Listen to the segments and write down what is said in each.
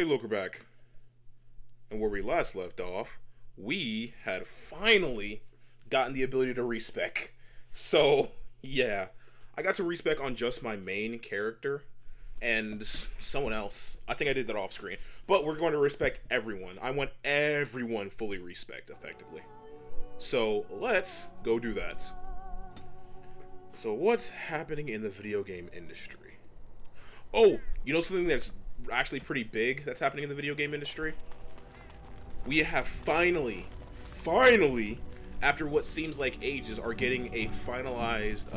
Hey, look, we're back. And where we last left off, we had finally gotten the ability to respec. So, yeah. I got to respec on just my main character and someone else. I think I did that off screen. But we're going to respect everyone. I want everyone fully respec, effectively. So, let's go do that. So, what's happening in the video game industry? Oh, you know something that's actually pretty big that's happening in the video game industry? We have finally, after what seems like ages, are getting a finalized,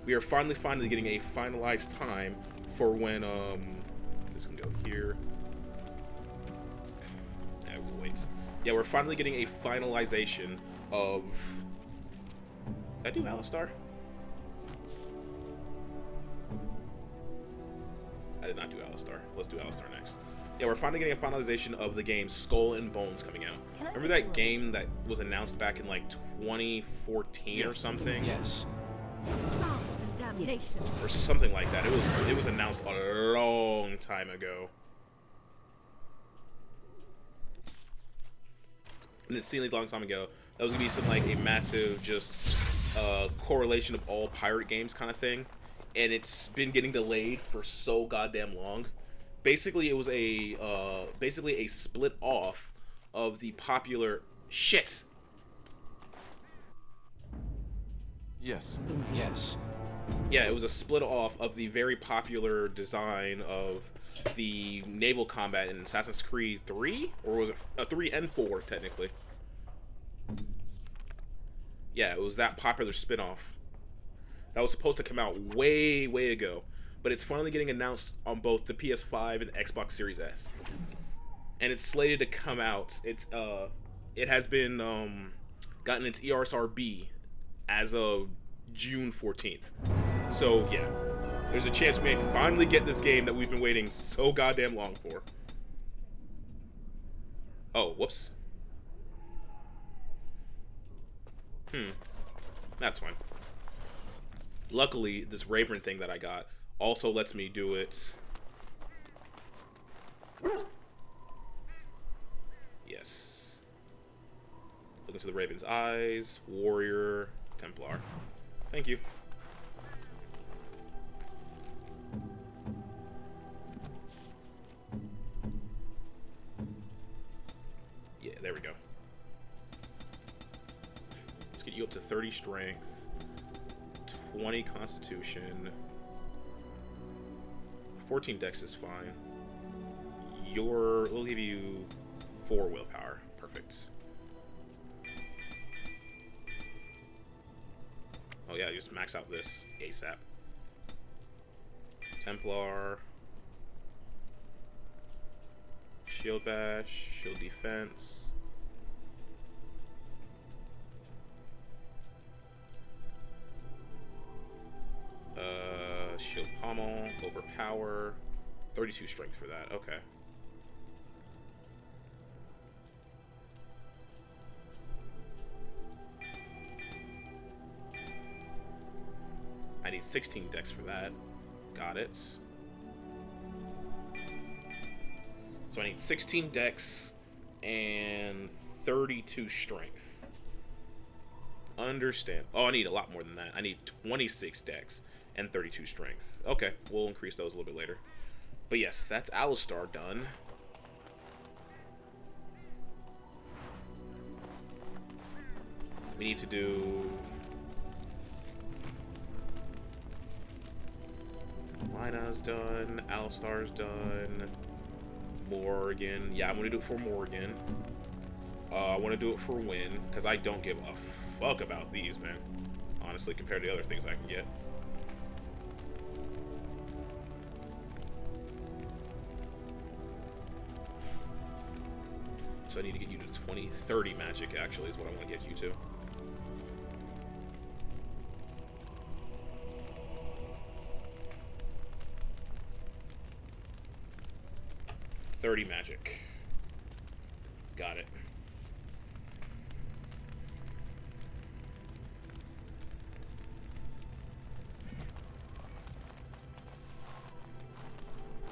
we are finally getting a finalized time for when, this can go here. We'll wait. Yeah, we're finally getting a finalization of, did I do Alistar? I did not do Alistar. Let's do Alistar next. Yeah, we're finally getting a finalization of the game Skull and Bones coming out. Remember that game that was announced back in like 2014 or something? Yes. Or something like that. It was announced a long time ago. And it seemed like a long time ago that was gonna be some like a massive just correlation of all pirate games kind of thing. And it's been getting delayed for so goddamn long. Basically, it was a split off of the popular shit. Yes. Yes. Yeah, it was a split off of the very popular design of the naval combat in Assassin's Creed 3, or was it 3 and 4 technically? Yeah, it was that popular spin-off. That was supposed to come out way ago, but it's finally getting announced on both the PS5 and the Xbox Series S. And it's slated to come out. It has been gotten its ESRB as of June 14th. So yeah, there's a chance we may finally get this game that we've been waiting so goddamn long for. Oh, whoops. That's fine. Luckily, this Raven thing that I got also lets me do it. Yes. Look into the Raven's eyes. Warrior. Templar. Thank you. Yeah, there we go. Let's get you up to 30 strength. 20 constitution. 14 dex is fine. We'll give you 4 willpower. Perfect. Oh yeah, just max out this ASAP. Templar. Shield bash. Shield defense. Shield pommel, overpower, 32 strength for that. Okay. I need 16 dex for that. Got it. So I need 16 dex and 32 strength. Understand. Oh, I need a lot more than that. I need 26 dex and 32 strength. Okay, we'll increase those a little bit later. But yes, that's Alistar done. We need to do... Lina's done. Alistar's done. Morgan. Yeah, I'm going to do it for Morgan. I want to do it for Win, because I don't give a fuck about these, man. Honestly, compared to the other things I can get. So I need to get you to 30 magic, actually, is what I want to get you to. Magic. Got it.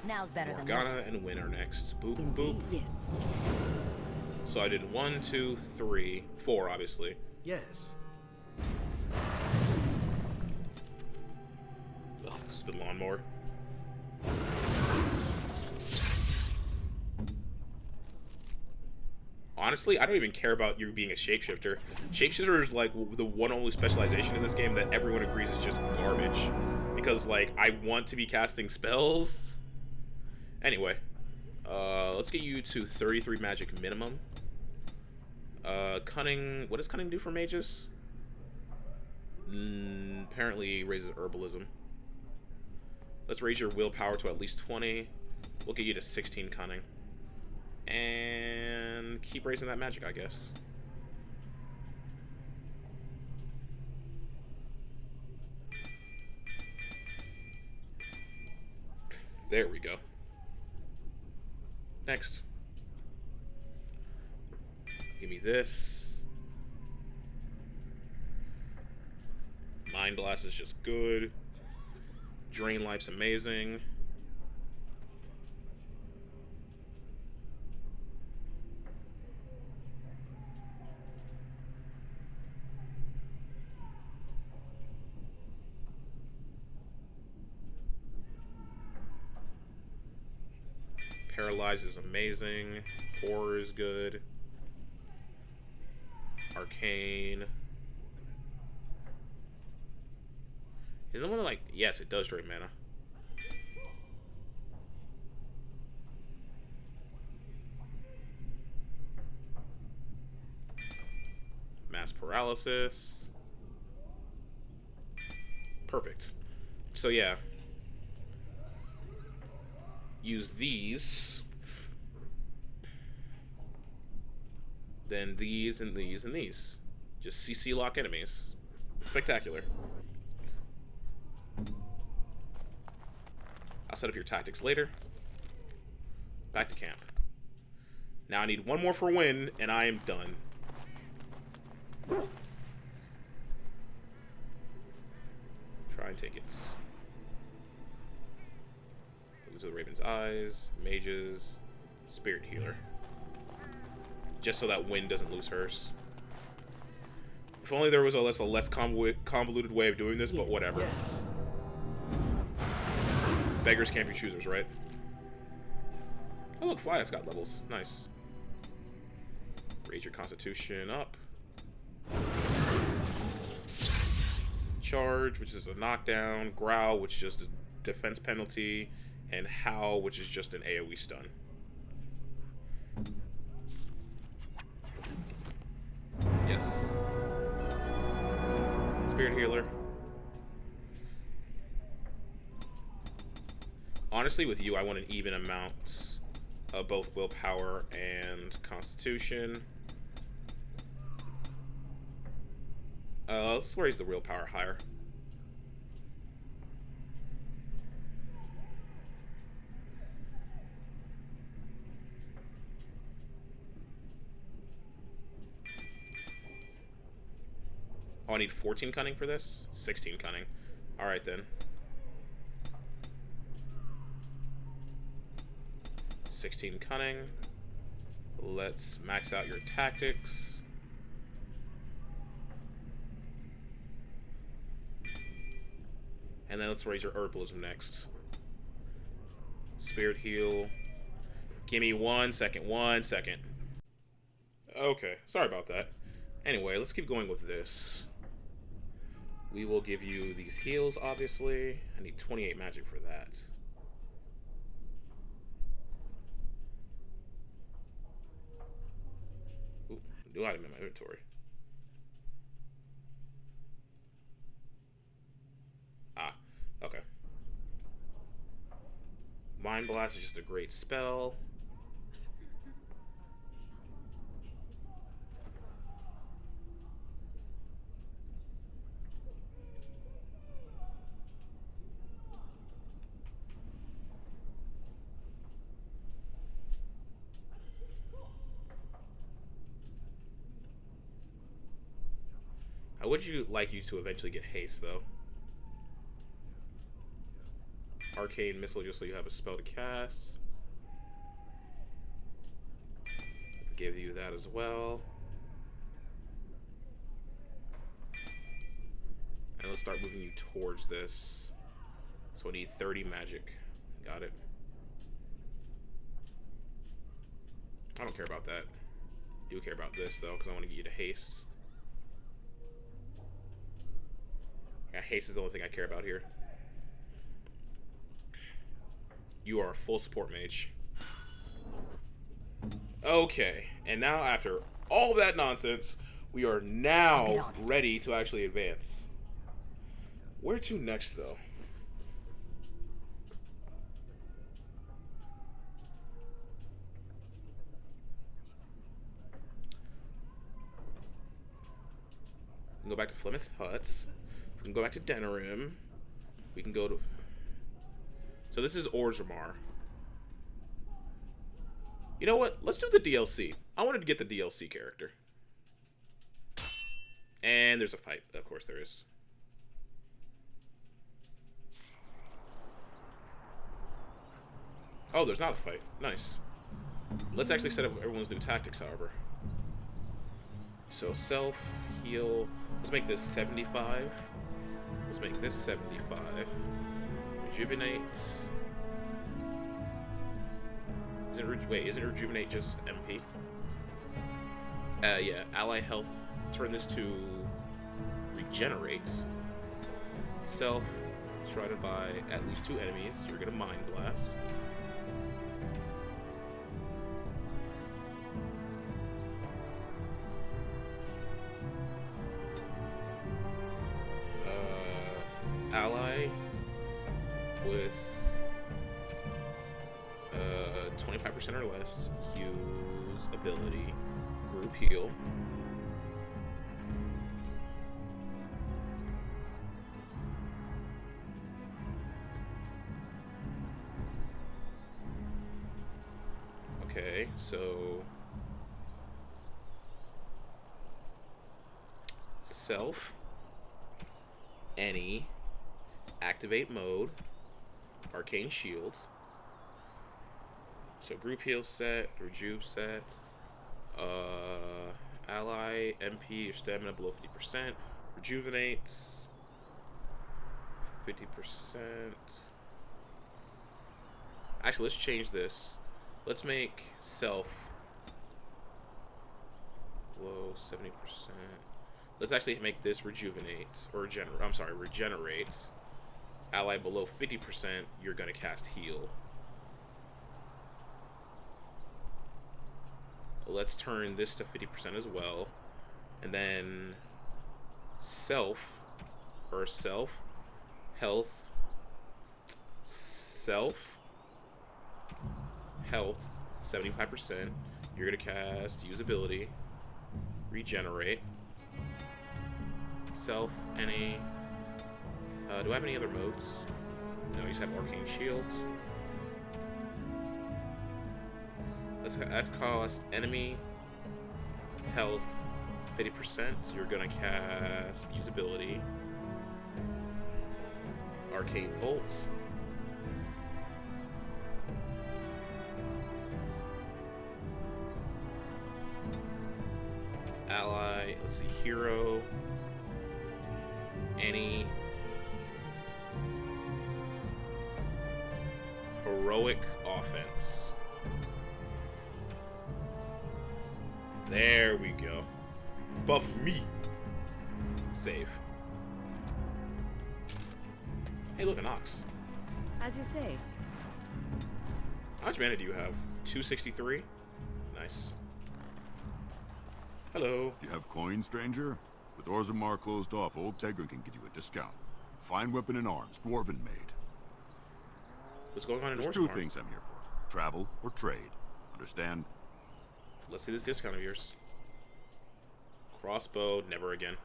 Now's better than Morgana never. and Winter next. Boop, Indeed, boop. yes. So I did 1, 2, 3, 4, obviously. Yes. Ugh, stupid lawnmower. Honestly, I don't even care about you being a shapeshifter. Shapeshifter is like the one only specialization in this game that everyone agrees is just garbage. Because, like, I want to be casting spells. Anyway, let's get you to 33 magic minimum. Cunning. What does cunning do for mages? Apparently raises herbalism. Let's raise your willpower to at least 20. We'll get you to 16 cunning. And keep raising that magic, I guess. There we go. Next. Give me this. Mind Blast is just good. Drain Life's amazing. Paralyze is amazing. Horror is good. Arcane. Is it one like... Yes, it does drain mana. Mass Paralysis. Perfect. So yeah. Use these. Then these and these and these. Just CC lock enemies. Spectacular. I'll set up your tactics later. Back to camp. Now I need one more for win, and I am done. Try and take it. Look to the Raven's Eyes, Mages, Spirit Healer. Just so that Win doesn't lose hers. If only there was a less convoluted way of doing this, but whatever. Yes. Beggars can't be choosers, right? Oh look, Flyas got levels. Nice. Raise your Constitution up. Charge, which is a knockdown. Growl, which is just a defense penalty. And Howl, which is just an AoE stun. Yes. Spirit Healer. Honestly, with you, I want an even amount of both willpower and constitution. Let's raise the willpower higher. Oh, I need 14 cunning for this? 16 cunning. Alright then. 16 cunning. Let's max out your tactics. And then let's raise your herbalism next. Spirit heal. Give me 1 second, 1 second. Okay, sorry about that. Anyway, let's keep going with this. We will give you these heals, obviously. I need 28 magic for that. Ooh, new item in my inventory. Ah, okay. Mind Blast is just a great spell. How would you like you to eventually get haste, though? arcane missile just so you have a spell to cast. Give you that as well. And let's start moving you towards this. So I need 30 magic. Got it. I don't care about that. I do care about this though, because I want to get you to haste. Yeah, haste is the only thing I care about here. You are a full support mage. Okay, and now after all that nonsense, we are now ready to actually advance. Where to next, though? We can go back to Flemeth's Huts. We can go back to Denerim. We can go to... So this is Orzammar. You know what? Let's do the DLC. I wanted to get the DLC character. And there's a fight. Of course there is. Oh, there's not a fight. Nice. Let's actually set up everyone's new tactics, however. So self, heal. Let's make this 75. Let's make this 75. Rejuvenate. Isn't rejuvenate just MP? Yeah. Ally health. Turn this to regenerate. Self. Surrounded by at least 2 enemies. You're gonna mind blast. Ally with 25% or less, use ability, group heal. Okay, so self, any, activate mode, arcane shields. So group heal set, rejuve set, ally, MP, your stamina below 50%, rejuvenate, 50%. Actually, let's change this. Let's make self below 70%. Let's actually make this rejuvenate, or regenerate. Ally below 50%, you're gonna cast heal. Let's turn this to 50% as well. And then self, health, health, 75%. You're gonna cast usability, regenerate, self, any. Do I have any other modes? No, you just have arcane shields. That's cost enemy health 50%. You're gonna cast usability, arcane bolts, ally. Let's see, hero, any, heroic offense. There we go. Buff me. Save. Hey, look, an ox. As you say. How much mana do you have? 263? Nice. Hello. You have coin, stranger? With Orzammar closed off, Old Tegrin can get you a discount. Fine weapon and arms, dwarven made. What's going on in There's Orzammar? 2 things I'm here for. Travel or trade. Understand? Let's see this discount of yours. Crossbow, never again.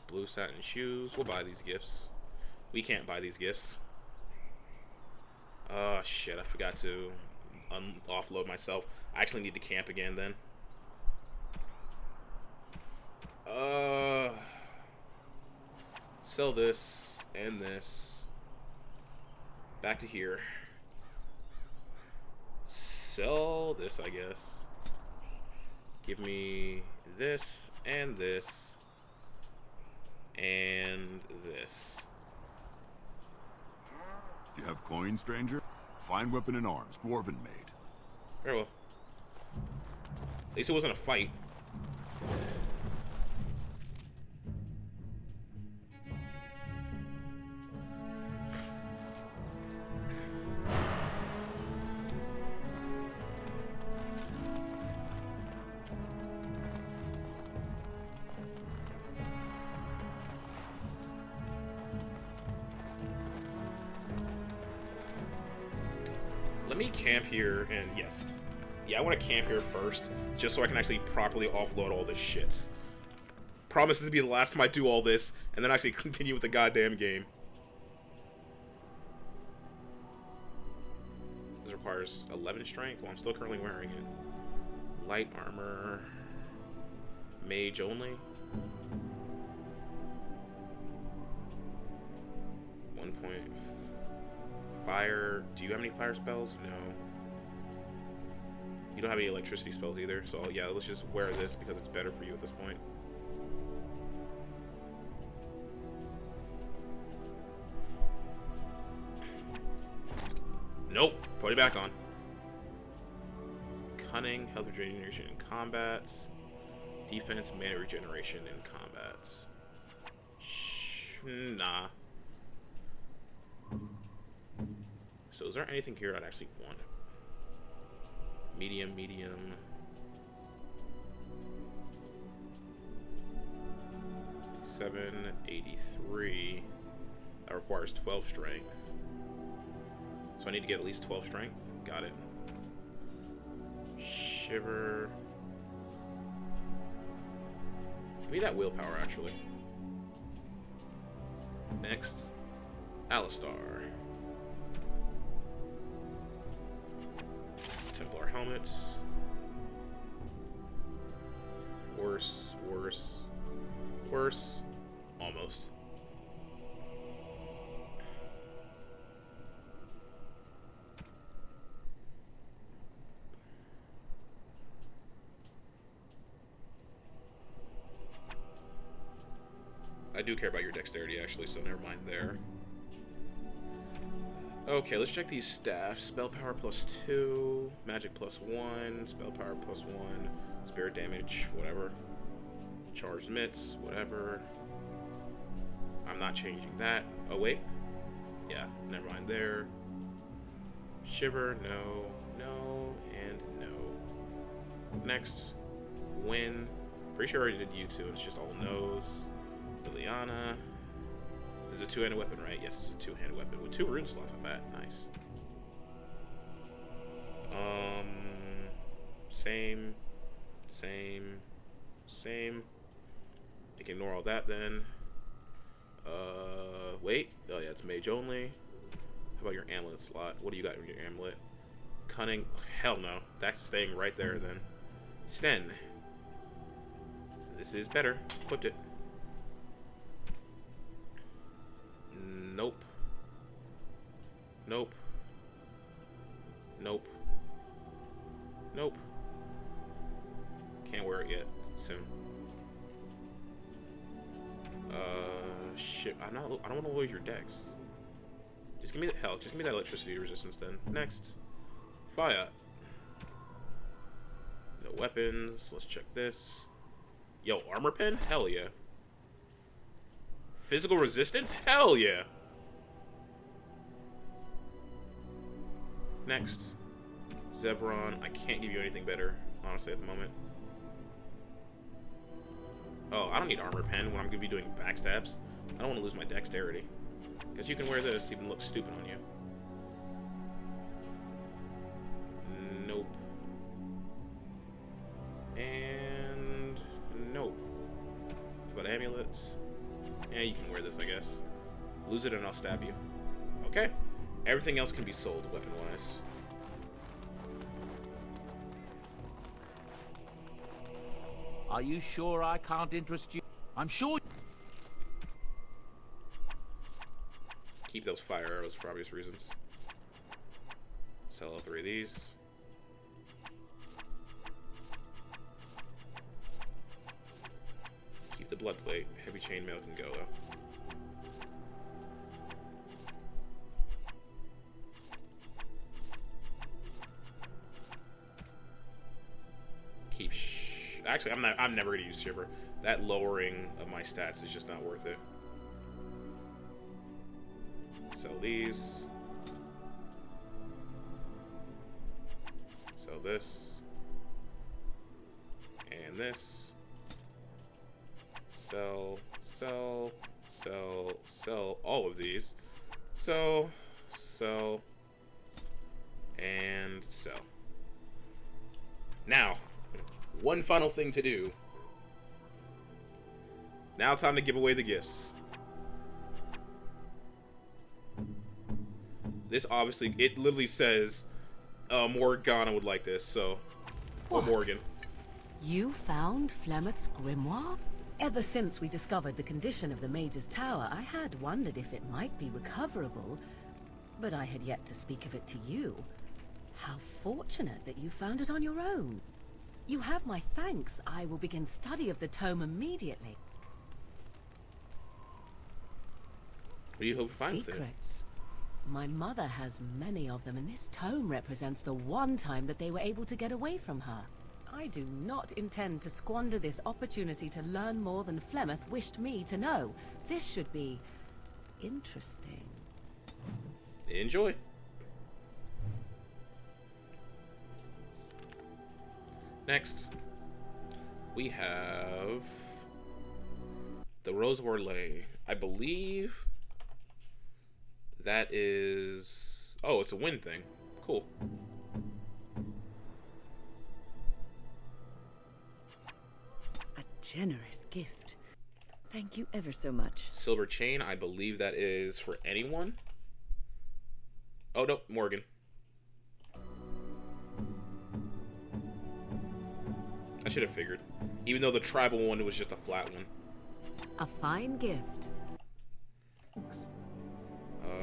Blue satin shoes. We'll buy these gifts. We can't buy these gifts. Oh shit, I forgot to offload myself. I actually need to camp again then. Sell this and this. Back to here. Sell this, I guess. Give me this and this and this. You have coins, stranger? Fine weapon and arms, dwarven made. Very well. At least it wasn't a fight. Let me camp here, and yes. Yeah, I want to camp here first, just so I can actually properly offload all this shit. Promises to be the last time I do all this, and then actually continue with the goddamn game. This requires 11 strength, while I'm still currently wearing it. Light armor. Mage only. 1 point. Fire. Do you have any fire spells? No. You don't have any electricity spells either, so yeah, let's just wear this because it's better for you at this point. Nope. Put it back on. Cunning, health regeneration in combat. Defense, mana regeneration in combat. Nah. So is there anything here I'd actually want? Medium, medium. $783. That requires 12 strength. So I need to get at least 12 strength. Got it. Shiver. Give me that willpower, actually. Next. Alistar. Templar helmets. Worse, worse, worse. Almost. I do care about your dexterity, actually, so never mind there. Okay, let's check these staffs. Spell power +2, magic +1, spell power +1, spirit damage, whatever. Charged mitts, whatever. I'm not changing that. Oh, wait. Yeah, never mind there. Shiver, no, no, and no. Next, Win. Pretty sure I already did you two, it's just all no's. Liliana. This is a two-handed weapon, right? Yes, it's a two-handed weapon with 2 rune slots on that. Nice. Same. Ignore all that then. Wait. Oh yeah, it's mage only. How about your amulet slot? What do you got in your amulet? Cunning. Hell no. That's staying right there then. Sten. This is better. Equipped it. Nope. Nope. Nope. Nope. Can't wear it yet. Soon. Shit. I don't want to lose your dex. Just give me that just give me that electricity resistance then. Next. Fire. No weapons. Let's check this. Yo, armor pen? Hell yeah. Physical resistance? Hell yeah. Next. Zebron. I can't give you anything better, honestly, at the moment. Oh, I don't need armor pen when I'm going to be doing backstabs. I don't want to lose my dexterity. Because you can wear this, even look stupid on you. Nope. And nope. How about amulets? Yeah, you can wear this, I guess. Lose it and I'll stab you. Okay. Everything else can be sold, weapon-wise. Are you sure I can't interest you? I'm sure. keep those fire arrows for obvious reasons. Sell all 3 of these. Keep the blood plate. Heavy chainmail can go though. Keep. Actually, I'm never gonna use Shiver. That lowering of my stats is just not worth it. Sell these. Sell this. And this. Sell all of these. Sell, and sell. Now, one final thing to do. Now time to give away the gifts. This obviously, it literally says Morgana would like this, so... Or Morgan. You found Flemeth's grimoire? Ever since we discovered the condition of the Mage's Tower, I had wondered if it might be recoverable, but I had yet to speak of it to you. How fortunate that you found it on your own. You have my thanks. I will begin study of the tome immediately. What do you hope to find with it? Secrets. My mother has many of them, and this tome represents the one time that they were able to get away from her. I do not intend to squander this opportunity to learn more than Flemeth wished me to know. This should be interesting. Enjoy. Next, we have the Rosewar Lay. I believe that is... Oh, it's a wind thing. Cool. A generous gift. Thank you ever so much. Silver chain. I believe that is for anyone. Oh, no, Morgan. I should have figured. Even though the tribal one was just a flat one. A fine gift.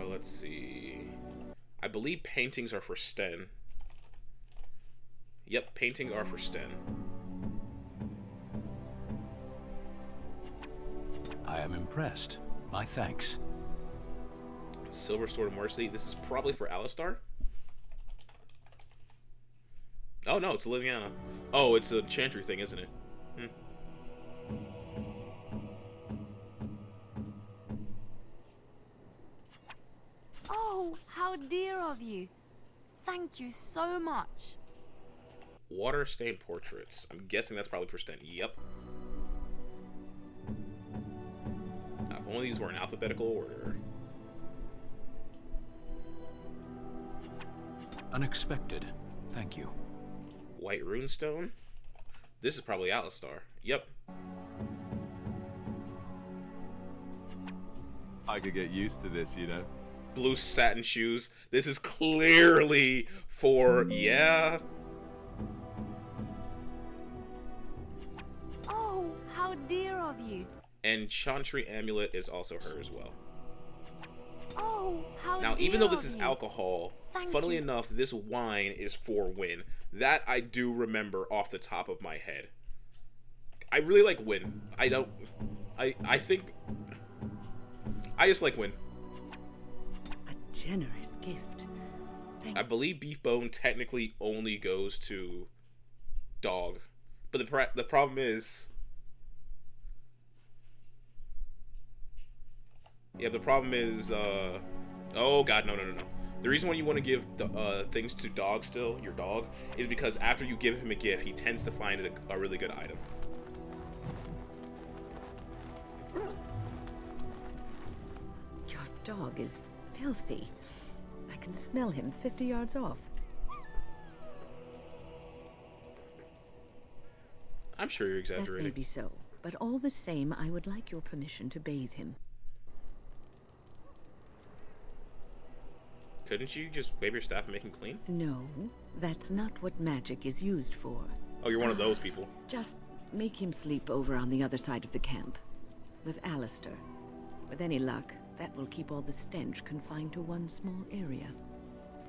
Let's see. I believe paintings are for Sten. Yep, paintings are for Sten. I am impressed. My thanks. Silver Sword of Mercy. This is probably for Alistar. Oh no, it's Liliana. Oh, it's a Chantry thing, isn't it? Oh, how dear of you. Thank you so much. Water stained portraits. I'm guessing that's probably for Sten. Yep. If only these were in alphabetical order. Unexpected. Thank you. White runestone. This is probably Alistar. Yep. I could get used to this, you know. Blue satin shoes. This is clearly for... Yeah. Oh, how dear of you. And Chantry amulet is also her as well. Oh, how Now, dear even though this of is you. alcohol, Thank funnily you. enough, this wine is for Win. That I do remember off the top of my head. I really like Win. I think... I just like Win. A generous gift. I believe beef bone technically only goes to dog. But the problem is... Yeah, the problem is, oh god, no. The reason why you want to give things to dog still, your dog, is because after you give him a gift, he tends to find it a really good item. Your dog is filthy. I can smell him 50 yards off. I'm sure you're That may exaggerating. be so, but all the same, I would like your permission to bathe him. Couldn't you just wave your staff and make him clean? No, that's not what magic is used for. Oh, you're one of those people. Just make him sleep over on the other side of the camp. With Alistair. With any luck, That will keep all the stench confined to one small area.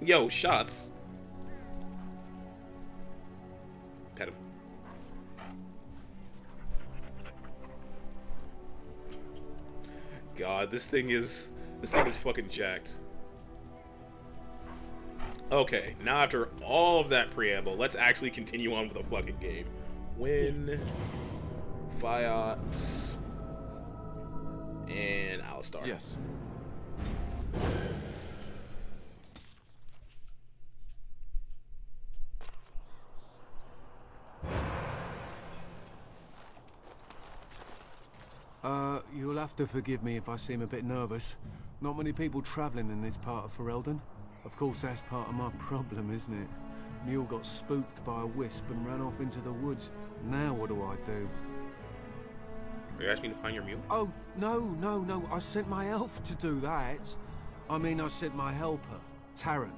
Yo, shots. Pet him. God, this thing is fucking jacked. Okay, now after all of that preamble, let's actually continue on with the fucking game. Win, Fiat, and Alistar. Yes. You'll have to forgive me if I seem a bit nervous. Not many people travelling in this part of Ferelden. Of course, that's part of my problem, isn't it? Mule got spooked by a wisp and ran off into the woods. Now what do I do? Are you asking me to find your mule? Oh, no. I sent my elf to do that. I mean, I sent my helper, Taran.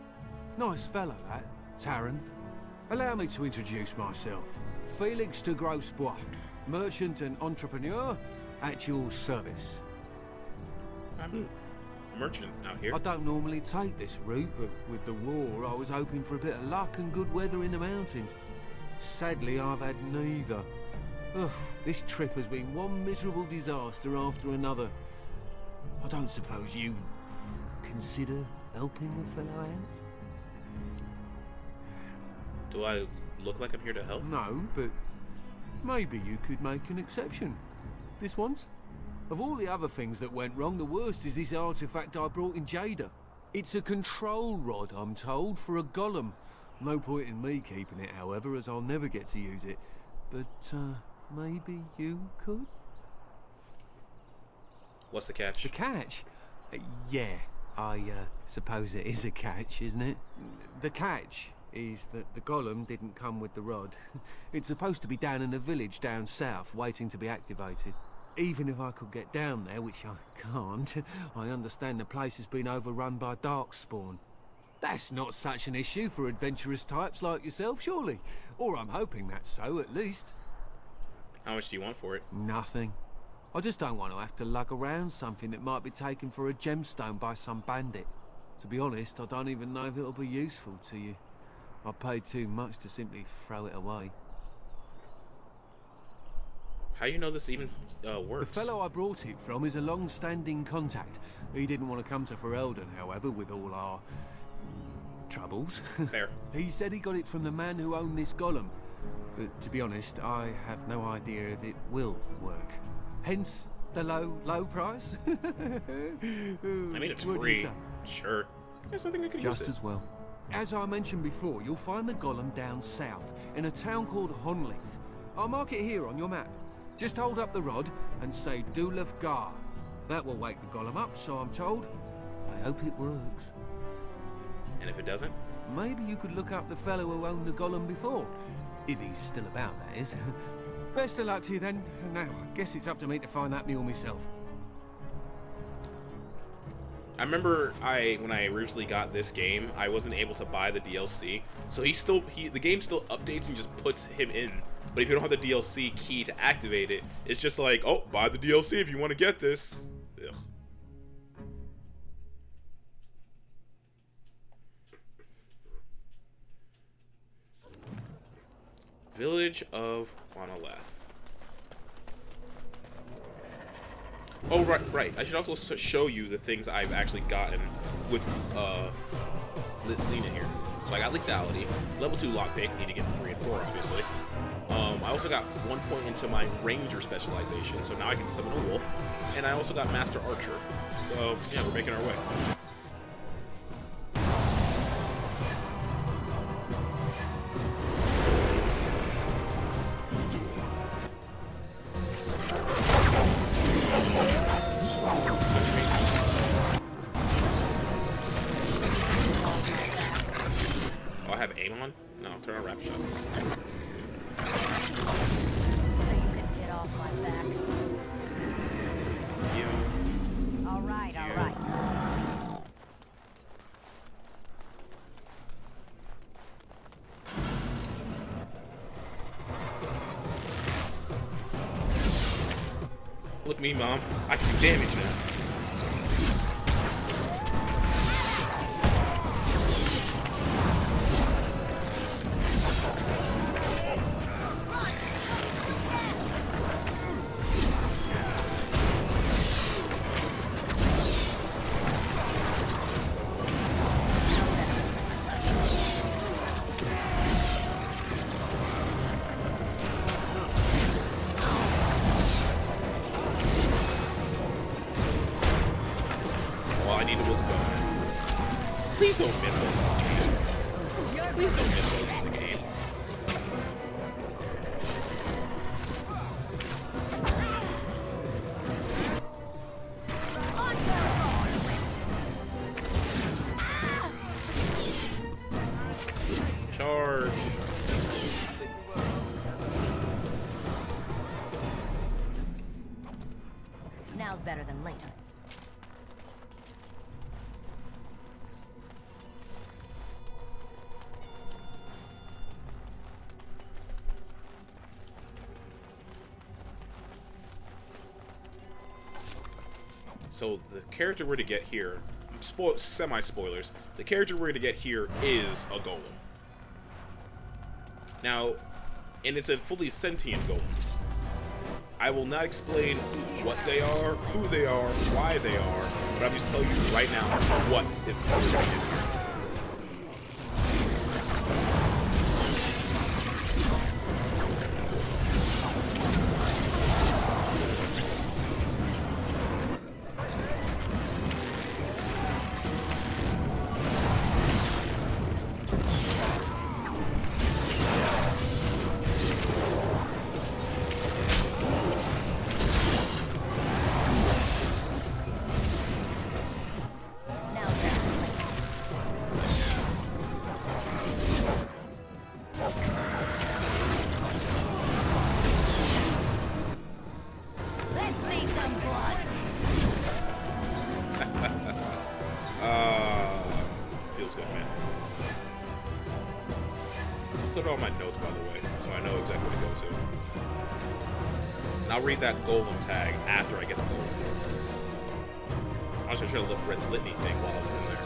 Nice fellow, that, Taran. Allow me to introduce myself. Felix de Grosbois, merchant and entrepreneur at your service. I'm a merchant out here. I don't normally take this route, but with the war, I was hoping for a bit of luck and good weather in the mountains. Sadly, I've had neither. Ugh, this trip has been one miserable disaster after another. I don't suppose you consider helping a fellow out? Do I look like I'm here to help? No, but maybe you could make an exception. This once? Of all the other things that went wrong, the worst is this artifact I brought in Jada. It's a control rod, I'm told, for a golem. No point in me keeping it, however, as I'll never get to use it. But, maybe you could? What's the catch? The catch? Yeah, I suppose it is a catch, isn't it? The catch is that the golem didn't come with the rod. It's supposed to be down in a village down south, waiting to be activated. Even if I could get down there, which I can't, I understand the place has been overrun by darkspawn. That's not such an issue for adventurous types like yourself, surely? Or I'm hoping that's so, at least. How much do you want for it? Nothing. I just don't want to have to lug around something that might be taken for a gemstone by some bandit. To be honest, I don't even know if it'll be useful to you. I paid too much to simply throw it away. How do you know this even works? The fellow I brought it from is a long-standing contact. He didn't want to come to Ferelden, however, with all our troubles. Fair. He said he got it from the man who owned this golem. But to be honest, I have no idea if it will work. Hence the low price. I mean, it's What do you free. say? Sure. Yes, I think I could Just use it. as well. As I mentioned before, you'll find the golem down south, in a town called Honleith. I'll mark it here on your map. Just hold up the rod and say Dulav Gar. That will wake the golem up, so I'm told. I hope it works. And if it doesn't? Maybe you could look up the fellow who owned the golem before. If he's still about, that is. Best of luck to you then. Now, I guess it's up to me to find that mule myself. I remember when I originally got this game, I wasn't able to buy the DLC. So the game still updates and just puts him in. But if you don't have the DLC key to activate it, it's just like, oh, buy the DLC if you want to get this. Ugh. Village of Monolith. Oh, right. I should also show you the things I've actually gotten with Lena here. So I got Lethality, level 2 lockpick, need to get 3 and 4, obviously. I also got 1 point into my Ranger specialization, so now I can summon a wolf. And I also got Master Archer. So, yeah, we're making our way. Oh, I have aim on? No, turn on rapid shot. So you can get off my back. You. All right. Look me, Mom. I can do damage now. Now's better than later. So the character we're to get here, semi-spoilers, the character we're to get here is a golem. Now, and it's a fully sentient golem. I will not explain what they are, who they are, why they are, but I'm just telling you right now what it's going to be. Feels good, man. Let's put it on my notes, by the way, so I know exactly what to go to. And I'll read that golem tag after I get the golem. I was just trying to look Red's Litany thing while I was in there.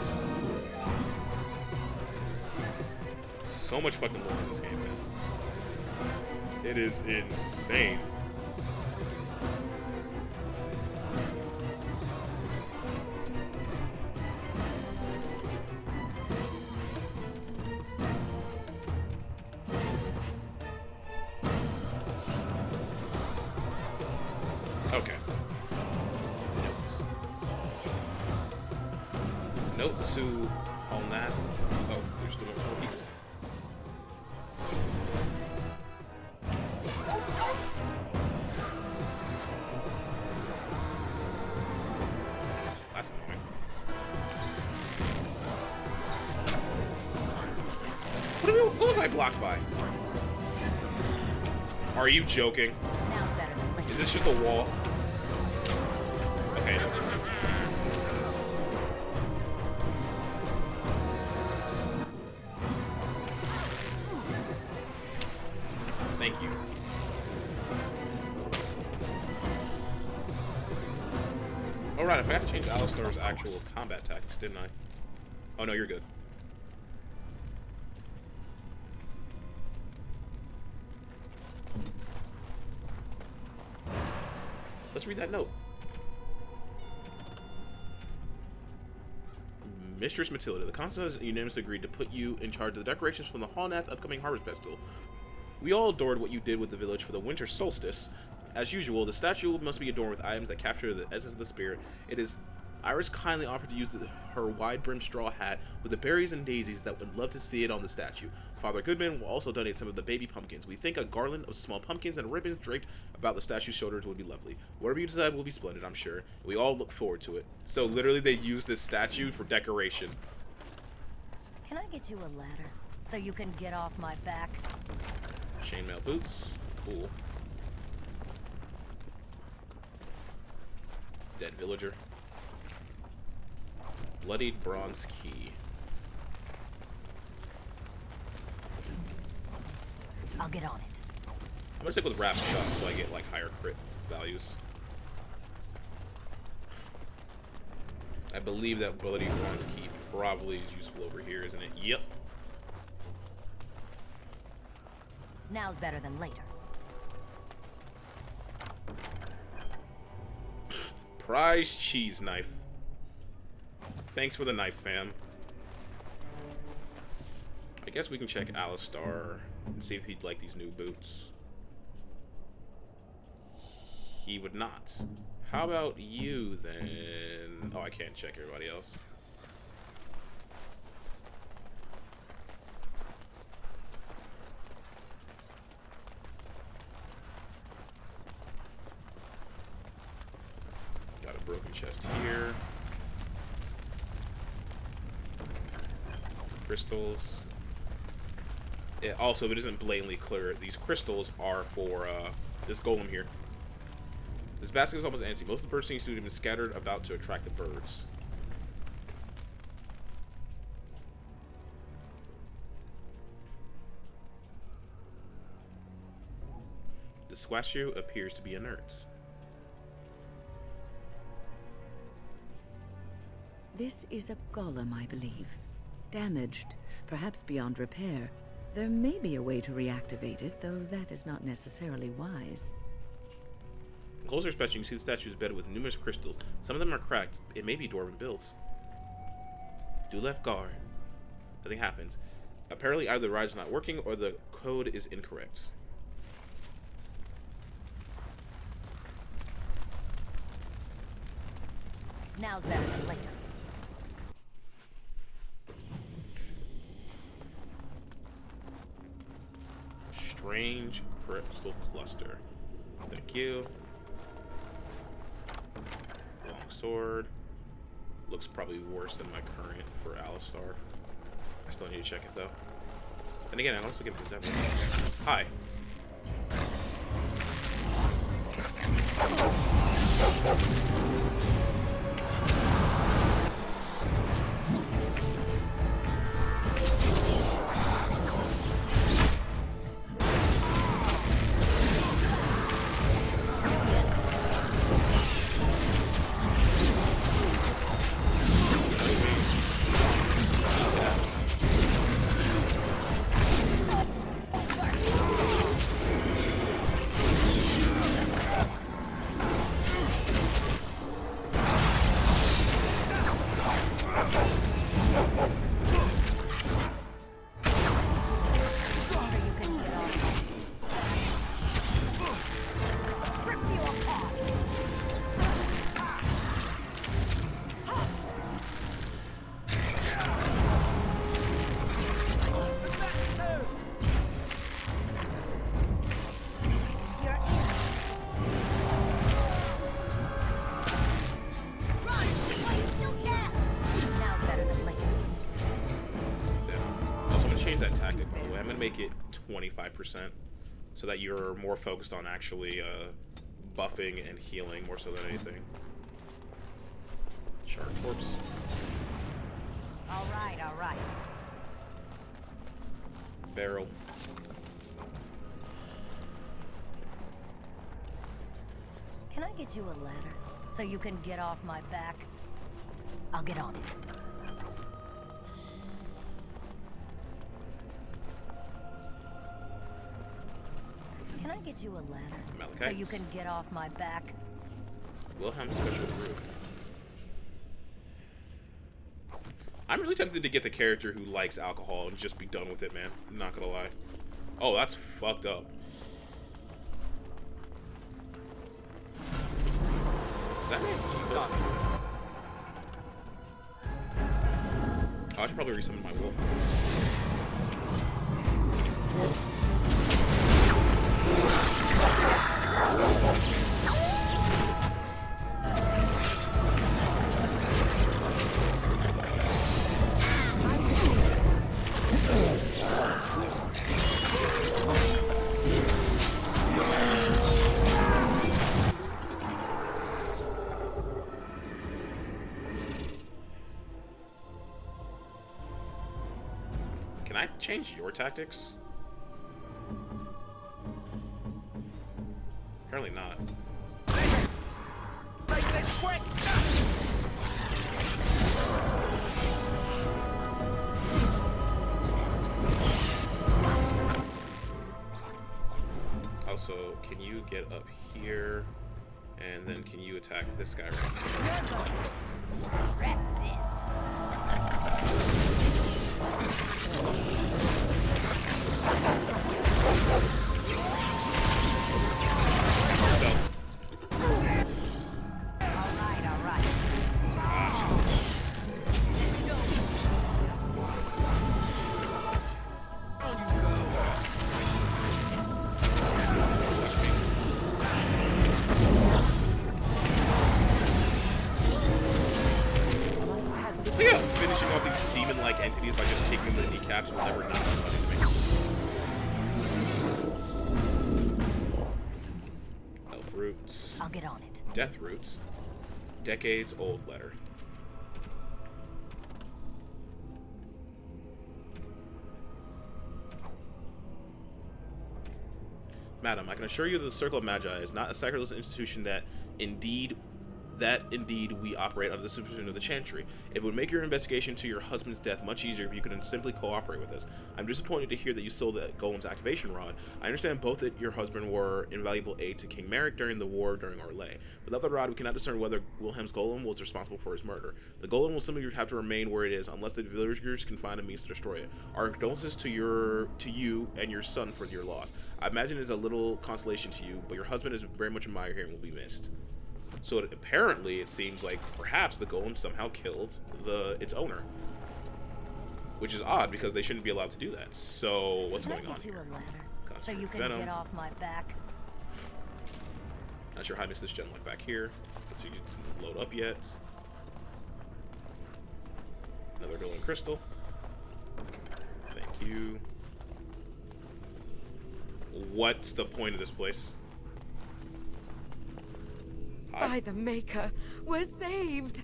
So much fucking lore in this game, man. It is insane. Okay. Note to on that. Oh, there's still more people. That's annoying. What was I blocked by? Are you joking? Is this just a wall? Okay. Thank you. Alright, I forgot to change Alistar's actual combat tactics, didn't I? Oh no, you're good. Let's read that note. Mistress Matilda, the council has unanimously agreed to put you in charge of the decorations from the Hallnath upcoming Harvest Festival. We all adored what you did with the village for the winter solstice. As usual, the statue must be adorned with items that capture the essence of the spirit. Iris kindly offered to use her wide-brimmed straw hat with the berries and daisies that would love to see it on the statue. Father Goodman will also donate some of the baby pumpkins. We think a garland of small pumpkins and ribbons draped about the statue's shoulders would be lovely. Whatever you decide will be splendid, I'm sure. We all look forward to it. So literally they use this statue for decoration. Can I get you a ladder so you can get off my back? Chainmail boots. Cool. Dead villager. Bloodied bronze key. I'll get on it. I'm gonna stick with rapid shot so I get like higher crit values. I believe that bloodied bronze key probably is useful over here, isn't it? Yep. Now's better than later. Prize cheese knife. Thanks for the knife, fam. I guess we can check Alistar and see if he'd like these new boots. He would not. How about you, then? Oh, I can't check everybody else. Got a broken chest here. Crystals. Yeah, also, if it isn't blatantly clear, these crystals are for this golem here. This basket is almost empty. Most of the birds seem to have been scattered about to attract the birds. The statue appears to be inert. This is a golem, I believe. Damaged, perhaps beyond repair. There may be a way to reactivate it, though that is not necessarily wise. In closer inspection, you can see the statue is bedded with numerous crystals. Some of them are cracked. It may be dwarven built. Do left guard. Nothing happens. Apparently, either the ride is not working or the code is incorrect. Now's better than later. Strange crystal cluster. Thank you. Long sword. Looks probably worse than my current for Alistar. I still need to check it though. And again, I also get this everything. Hi. That tactic, by the way. I'm gonna make it 25% so that you're more focused on actually buffing and healing more so than anything. Shark corpse. All right, all right. Barrel. Can I get you a ladder so you can get off my back? I'll get on it. Can I get you a ladder so you can get off my back? Wilhelm special brew. I'm really tempted to get the character who likes alcohol and just be done with it, man. I'm not gonna lie. Oh, that's fucked up. Is that man T-Bone? Oh, I should probably resummon my wolf. Can I change your tactics? Apparently not. Make this quick! Also, can you get up here? And then can you attack this guy right here? Yeah, finishing off these demon-like entities by just kicking them in the kneecaps will never not be funny to me. Roots. I'll get on it. Death Roots. Decades old letter. Madam, I can assure you that the Circle of Magi is not a sacrilegious institution that indeed we operate under the supervision of the Chantry. It would make your investigation to your husband's death much easier if you could simply cooperate with us. I'm disappointed to hear that you stole the Golem's activation rod. I understand both that your husband were invaluable aid to King Merrick during the war during Orlais. Without the rod, we cannot discern whether Wilhelm's Golem was responsible for his murder. The Golem will simply have to remain where it is unless the villagers can find a means to destroy it. Our condolences to you and your son for your loss. I imagine it's a little consolation to you, but your husband is very much admired here and will be missed. So apparently, it seems like perhaps the Golem somehow killed its owner, which is odd because they shouldn't be allowed to do that. So what's going on here? So you can get off my back. Not sure how I missed this gem like back here. So you didn't load up yet. Another golden crystal. Thank you. What's the point of this place? By the Maker, we're saved!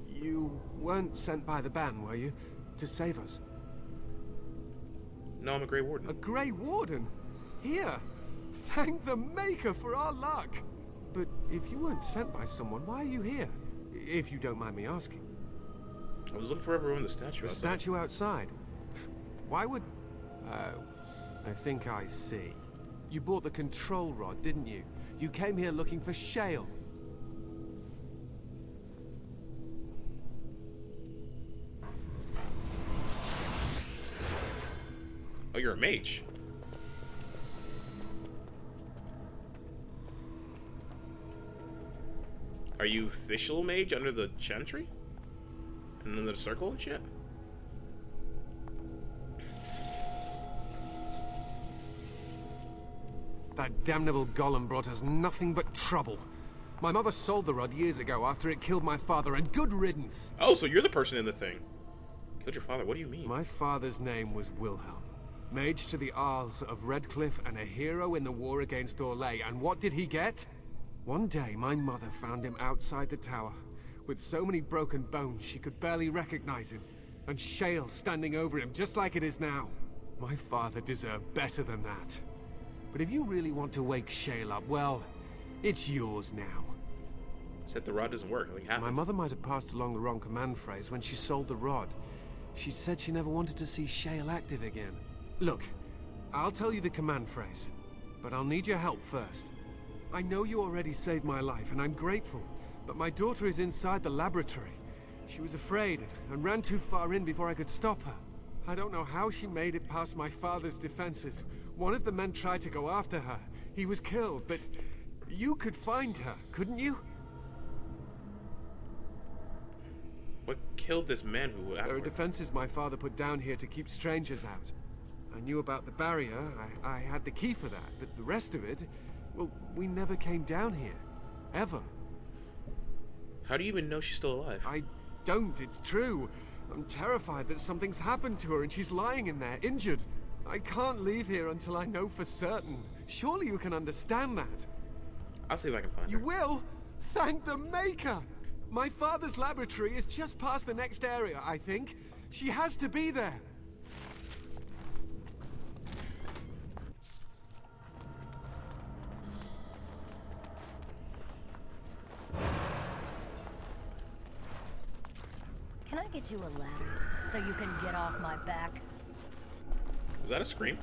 You weren't sent by the ban, were you? To save us? No, I'm a Grey Warden. A Grey Warden? Here! Thank the Maker for our luck! But if you weren't sent by someone, why are you here? If you don't mind me asking. I was looking for everyone in the statue outside. The statue outside? Why would... I think I see. You bought the control rod, didn't you? You came here looking for Shale. Oh, you're a mage. Are you official mage under the Chantry? And under the circle and shit? That damnable golem brought us nothing but trouble. My mother sold the rod years ago after it killed my father, and good riddance. Oh, so you're the person in the thing. Killed your father, what do you mean? My father's name was Wilhelm. Mage to the Isles of Redcliffe and a hero in the war against Orlais. And what did he get? One day, my mother found him outside the tower, with so many broken bones she could barely recognize him, and Shale standing over him just like it is now. My father deserved better than that. But if you really want to wake Shale up, well, it's yours now. Said the rod doesn't work, nothing happens. My mother might have passed along the wrong command phrase when she sold the rod. She said she never wanted to see Shale active again. Look, I'll tell you the command phrase, but I'll need your help first. I know you already saved my life, and I'm grateful, but my daughter is inside the laboratory. She was afraid and ran too far in before I could stop her. I don't know how she made it past my father's defenses. One of the men tried to go after her. He was killed, but you could find her, couldn't you? What killed this man who... There are defenses my father put down here to keep strangers out. I knew about the barrier. I had the key for that, but the rest of it... Well, we never came down here. Ever. How do you even know she's still alive? I don't, it's true. I'm terrified that something's happened to her and she's lying in there, injured. I can't leave here until I know for certain. Surely you can understand that. I'll see if I can find her. You will? Thank the Maker! My father's laboratory is just past the next area, I think. She has to be there. Can I get you a ladder so you can get off my back? Was that a scream?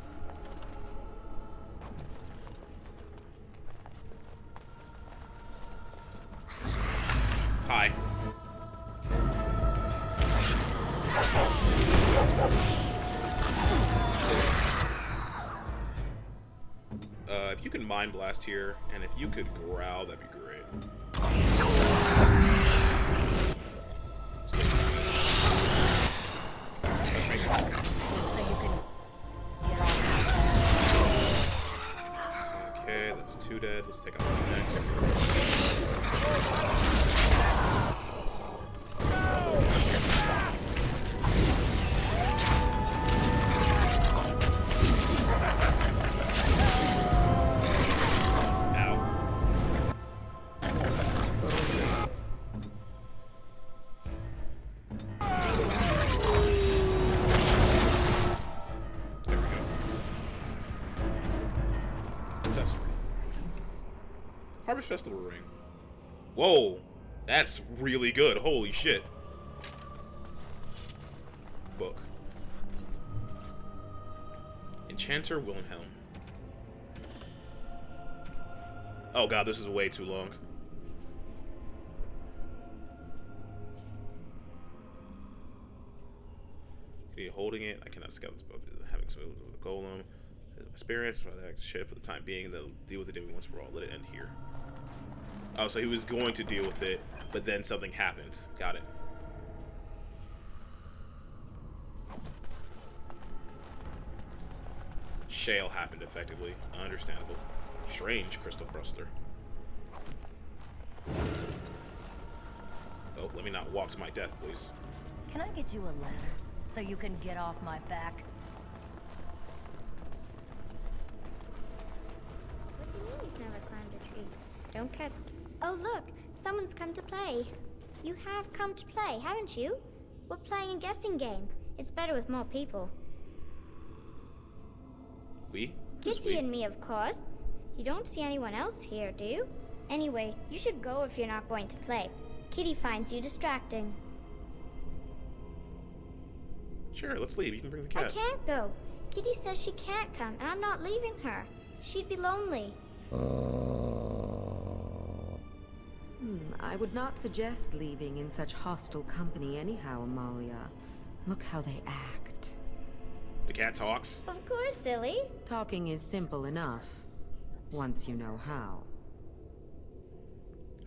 Hi. If you can mind blast here, and if you could growl, that'd be great. Okay, that's 2 dead. Let's take out the next. Harvest Festival ring. Whoa, that's really good. Holy shit. Book. Enchanter Wilhelm. Oh god, this is way too long. Holding it, I cannot scout this book. Having some with a golem. Experience for that ship for the time being. They'll deal with it once for all. Let it end here. Oh, so he was going to deal with it, but then something happened. Got it. Shale happened effectively. Understandable. Strange crystal cluster. Oh, let me not walk to my death, please. Can I get you a ladder so you can get off my back? What do you mean you've never climbed a tree? Don't catch... Oh look, someone's come to play. You have come to play, haven't you? We're playing a guessing game. It's better with more people. We? Kitty and me, of course. You don't see anyone else here, do you? Anyway, you should go if you're not going to play. Kitty finds you distracting. Sure, let's leave. You can bring the cat. I can't go. Kitty says she can't come, and I'm not leaving her. She'd be lonely. I would not suggest leaving in such hostile company anyhow, Amalia. Look how they act. The cat talks. Of course, silly. Talking is simple enough, once you know how.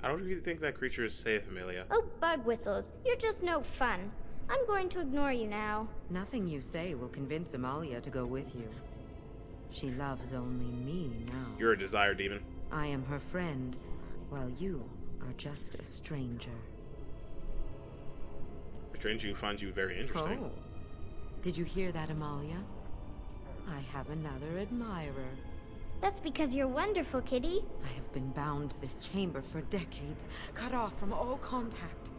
I don't really think that creature is safe, Amelia. Oh, bug whistles. You're just no fun. I'm going to ignore you now. Nothing you say will convince Amalia to go with you. She loves only me now. You're a desire demon. I am her friend, while you are just a stranger. A stranger who finds you very interesting. Oh. Did you hear that, Amalia? I have another admirer. That's because you're wonderful, Kitty. I have been bound to this chamber for decades, cut off from all contact.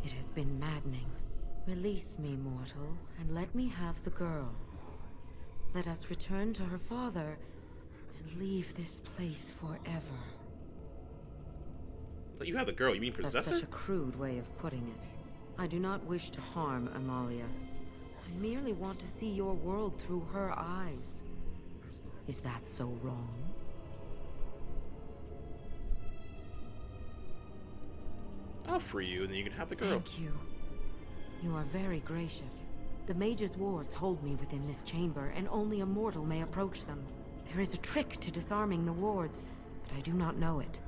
It has been maddening. Release me, mortal, and let me have the girl. Let us return to her father and leave this place forever. Let you have the girl, you mean possessor? That's such a crude way of putting it. I do not wish to harm Amalia. I merely want to see your world through her eyes. Is that so wrong? I'll free you, and then you can have the girl. Thank you. You are very gracious. The mage's wards hold me within this chamber, and only a mortal may approach them. There is a trick to disarming the wards, but I do not know it.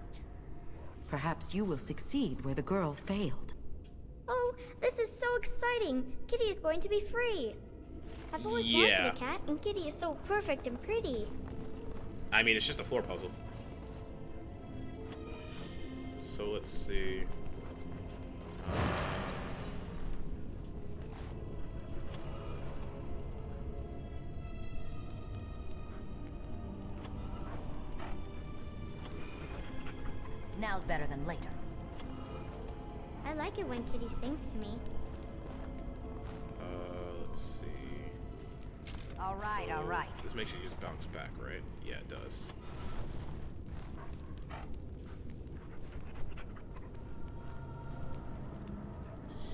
Perhaps you will succeed where the girl failed. Oh, this is so exciting. Kitty is going to be free. I've always wanted a cat, and Kitty is so perfect and pretty. I mean, it's just a floor puzzle. So let's see. Now's better than later. I like it when Kitty sings to me. Let's see. All right, all right. This makes you just bounce back, right? Yeah, it does.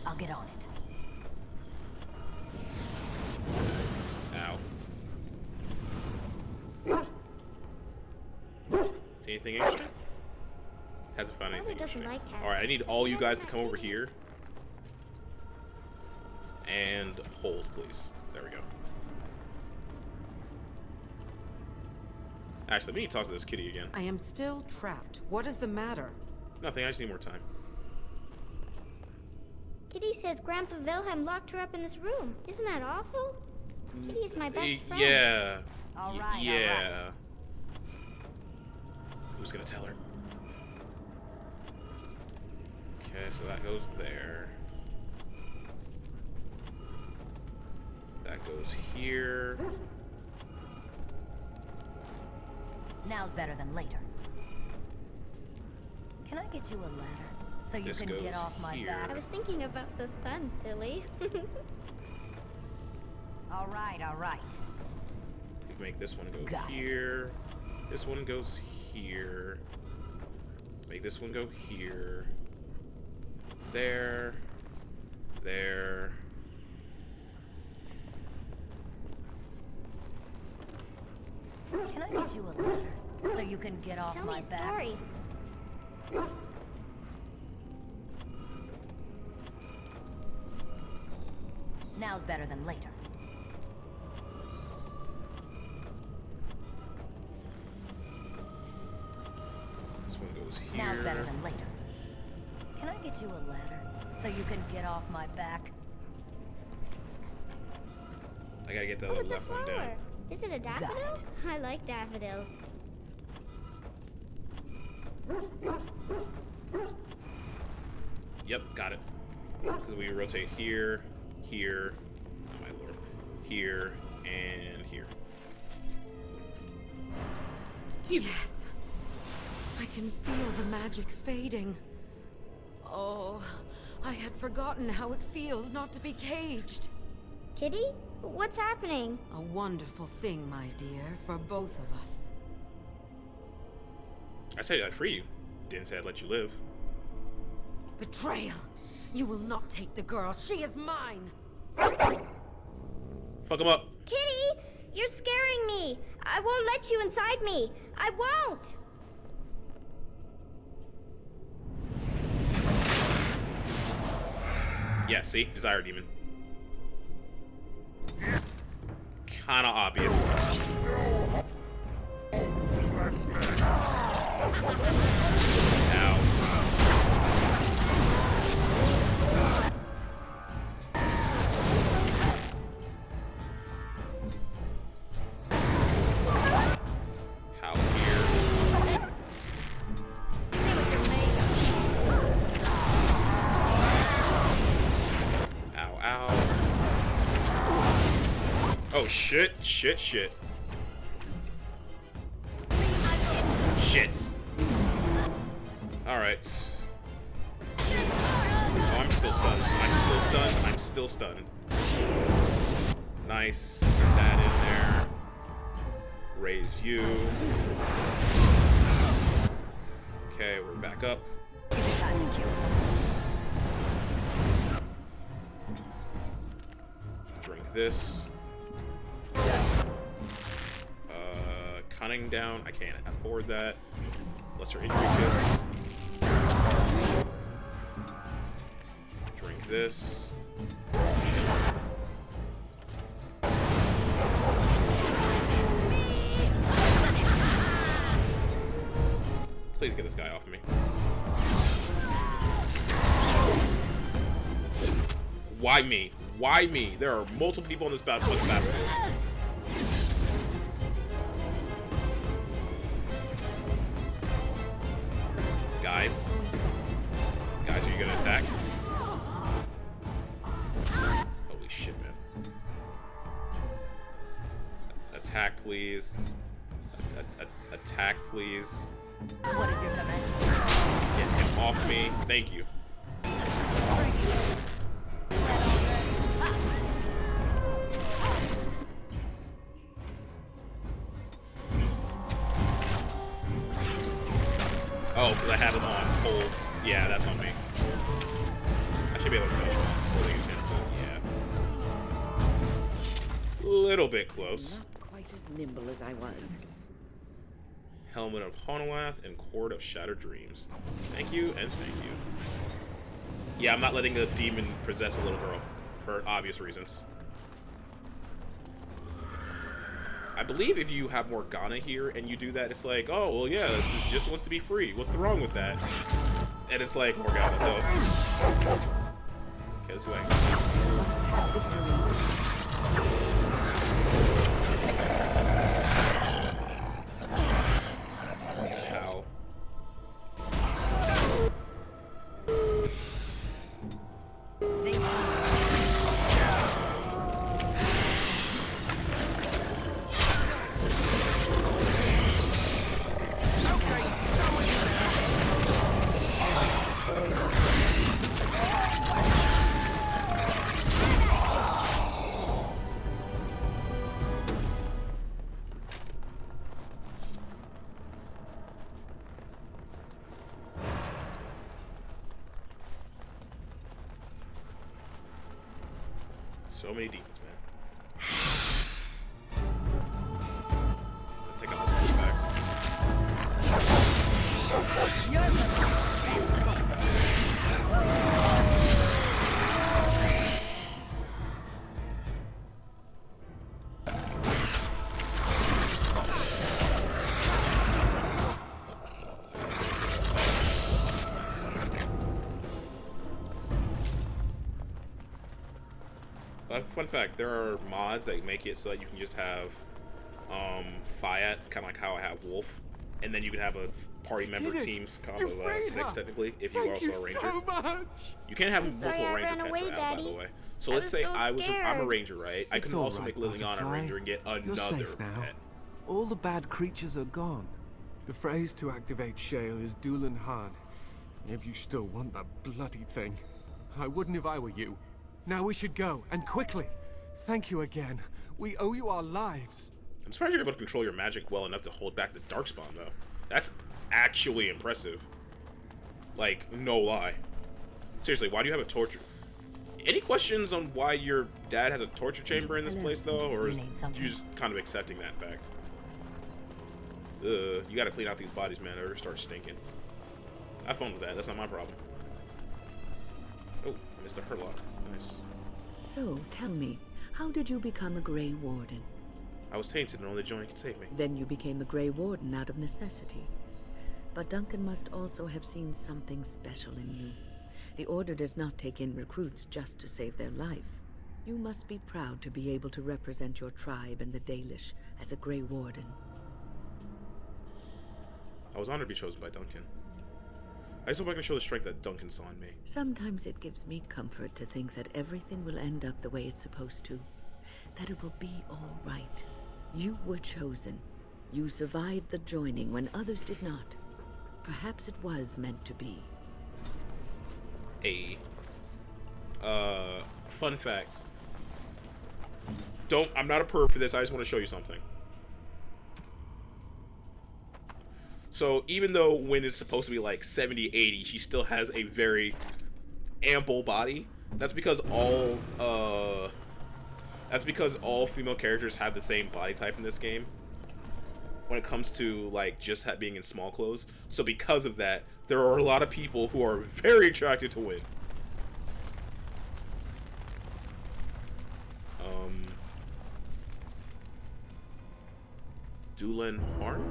I'll get on it. Ow. See anything interesting? Hasn't found anything interesting. Like cats. Alright, I need all you guys to come over here. And hold, please. There we go. Actually, let me talk to this kitty again. I am still trapped. What is the matter? Nothing, I just need more time. Kitty says Grandpa Wilhelm locked her up in this room. Isn't that awful? Kitty is my best friend. Yeah. All right, yeah. all right. Who's gonna tell her? Okay, so that goes there. That goes here. Now's better than later. Can I get you a ladder so you This can goes get off my here. back? I was thinking about the sun, silly. All right, all right. We make this one go Got it. here. This one goes here. Make this one go here. There. There. Can I get you a letter so you can get off Tell my me a back? story. Now's better than later. This one goes here. Now's better than later. Can I get you a letter so you can get off my back? I gotta get the Oh, it's a left one down. flower. Is it a daffodil? it. I like daffodils. Yep, got it. Because we rotate here, here, oh my lord, here, and here. Easy. Yes. I can feel the magic fading. Oh, I had forgotten how it feels not to be caged. Kitty? What's happening? A wonderful thing, my dear, for both of us. I said I'd free you. Didn't say I'd let you live. Betrayal! You will not take the girl. She is mine! Fuck him up. Kitty! You're scaring me! I won't let you inside me! I won't! Yeah, see? Desire Demon. Kinda obvious. Ow. How here? Ow, ow. Oh shit, shit, shit. Shit. Alright. Oh, I'm still stunned. I'm still stunned. I'm still stunned. Nice. Put that in there. Raise you. Okay, we're back up. Time to kill. Drink this. Cunning down. I can't afford that. Lesser injury kit. Drink this. Please get this guy off me. Why me? Why me? There are multiple people on this battlefield. Guys? Guys, are you gonna attack? Holy shit, man. Attack, please. Attack, please. What is your command? Get him off me. Thank you. Oh, because I have him on holds. Yeah, that's on me. I should be able to finish him off before they get a chance to. Yeah. Little bit close. Not quite as nimble as I was. Helmet of Honolath and Cord of Shattered Dreams. Thank you and thank you. Yeah, I'm not letting the demon possess a little girl for obvious reasons. I believe if you have Morgana here and you do that, it's like, oh, well, yeah, it just wants to be free. What's wrong with that? And it's like, Morgana, no. Okay, let's see what I can. Ow. So many demons, man. Let's take out this back. Fun fact, there are mods that make it so that you can just have Fiat, kind of like how I have Wolf, and then you can have a party member teams count of 6 technically if you're also a ranger. So much. You can't have multiple ranger pets away, by the way. So let's say I'm a ranger, right? I can also make Liliana a ranger and get another pet. All the bad creatures are gone. The phrase to activate Shale is Dulan Han. If you still want that bloody thing. I wouldn't if I were you. Now we should go, and quickly. Thank you again. We owe you our lives. I'm surprised you're able to control your magic well enough to hold back the Darkspawn, though. That's actually impressive. Like, no lie. Seriously, why do you have a torture? Any questions on why your dad has a torture chamber in this place, though? Or is you just kind of accepting that fact? You gotta clean out these bodies, man. They're gonna start stinking. Have fun with that. That's not my problem. Oh, Mr. Hurlock. Nice. So, tell me, how did you become a Grey Warden? I was tainted and only Johnny could save me. Then you became a Grey Warden out of necessity. But Duncan must also have seen something special in you. The Order does not take in recruits just to save their life. You must be proud to be able to represent your tribe and the Dalish as a Grey Warden. I was honored to be chosen by Duncan. I just hope I can show the strength that Duncan saw in me. Sometimes it gives me comfort to think that everything will end up the way it's supposed to. That it will be all right. You were chosen. You survived the joining when others did not. Perhaps it was meant to be. Fun facts. I'm not a perv for this, I just want to show you something. So even though Wynn is supposed to be like 70, 80, she still has a very ample body. That's because all female characters have the same body type in this game when it comes to like just being in small clothes. So because of that, there are a lot of people who are very attracted to Wynn. Dulan Harm?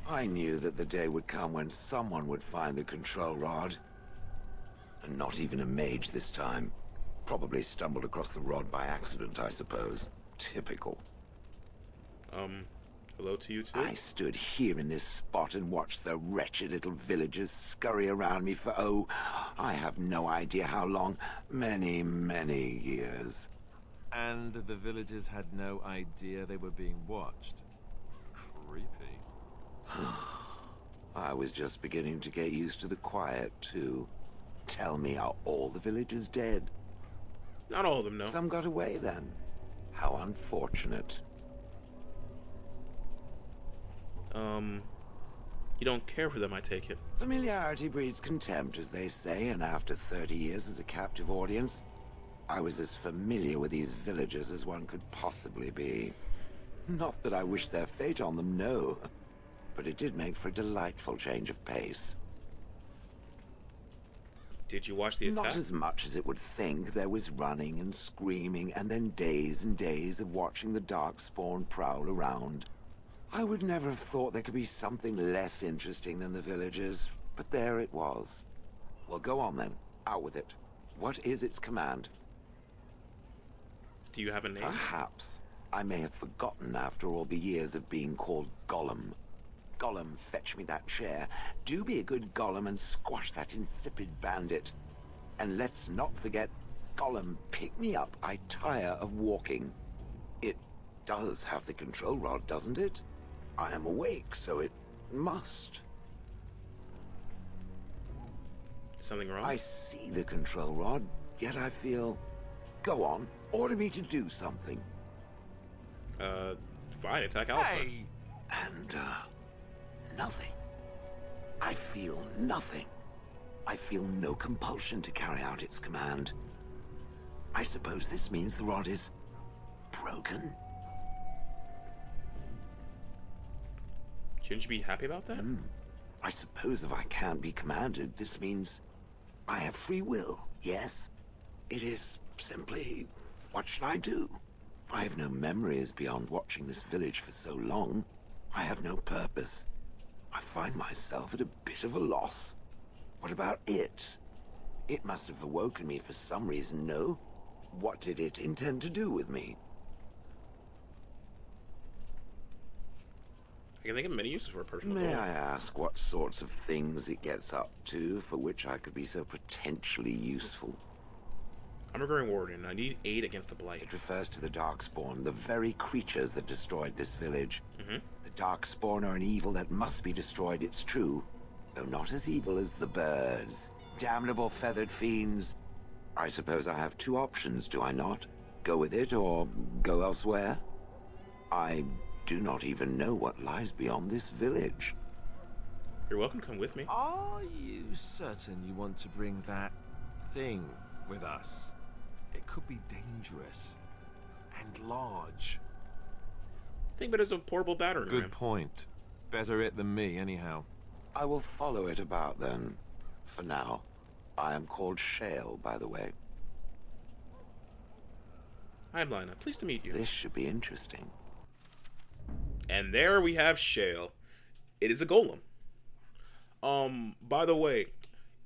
I knew that the day would come when someone would find the control rod. And not even a mage this time. Probably stumbled across the rod by accident, I suppose. Typical. Hello to you too? I stood here in this spot and watched the wretched little villagers scurry around me for, oh, I have no idea how long. Many, many years. And the villagers had no idea they were being watched. Creepy. I was just beginning to get used to the quiet, too. Tell me, are all the villagers dead? Not all of them, no. Some got away, then. How unfortunate. You don't care for them, I take it. Familiarity breeds contempt, as they say, and after 30 years as a captive audience, I was as familiar with these villagers as one could possibly be. Not that I wish their fate on them, no. But it did make for a delightful change of pace. Did you watch the attack? Not as much as it would think. There was running and screaming, and then days and days of watching the Darkspawn prowl around. I would never have thought there could be something less interesting than the villagers, but there it was. Well, go on then. Out with it. What is its command? Do you have a name? Perhaps. I may have forgotten after all the years of being called Gollum. Gollum, fetch me that chair. Do be a good Gollum and squash that insipid bandit. And let's not forget, Gollum, pick me up. I tire of walking. It does have the control rod, doesn't it? I am awake, so it must. Is something wrong? I see the control rod, yet I feel... Go on, order me to do something. Fine, attack Alistair. Hey! And, nothing. I feel nothing. I feel no compulsion to carry out its command. I suppose this means the rod is... broken? Shouldn't you be happy about that? I suppose if I can't be commanded, this means I have free will, yes? It is simply, what should I do? I have no memories beyond watching this village for so long. I have no purpose. I find myself at a bit of a loss. What about it? It must have awoken me for some reason, no? What did it intend to do with me? I can think of many uses for a personal May golem. I ask what sorts of things it gets up to for which I could be so potentially useful? I'm a Green Warden. I need aid against the Blight. It refers to the Darkspawn, the very creatures that destroyed this village. The Darkspawn are an evil that must be destroyed, it's true. Though not as evil as the birds. Damnable feathered fiends. I suppose I have two options, do I not? Go with it or go elsewhere? I do not even know what lies beyond this village. You're welcome to come with me. Are you certain you want to bring that thing with us? It could be dangerous and large. Think of it as a portable battering ram. Good point. Better it than me, anyhow. I will follow it about then. For now. I am called Shale, by the way. I'm Lina. Pleased to meet you. This should be interesting. And there we have Shale. It is a golem. By the way,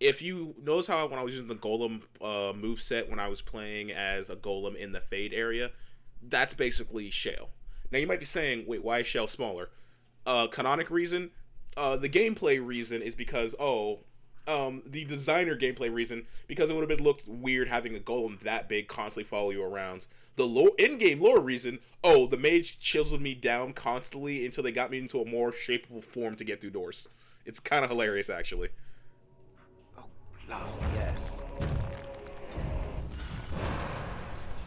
if you notice how when I was using the golem moveset when I was playing as a golem in the Fade area, that's basically Shale. Now you might be saying, wait, why is Shale smaller? Canonic reason? The gameplay reason is because, the designer gameplay reason, because it would have been looked weird having a golem that big constantly follow you around. The in-game lore reason, the mage chiseled me down constantly until they got me into a more shapeable form to get through doors. It's kind of hilarious, actually. Oh, last, yes.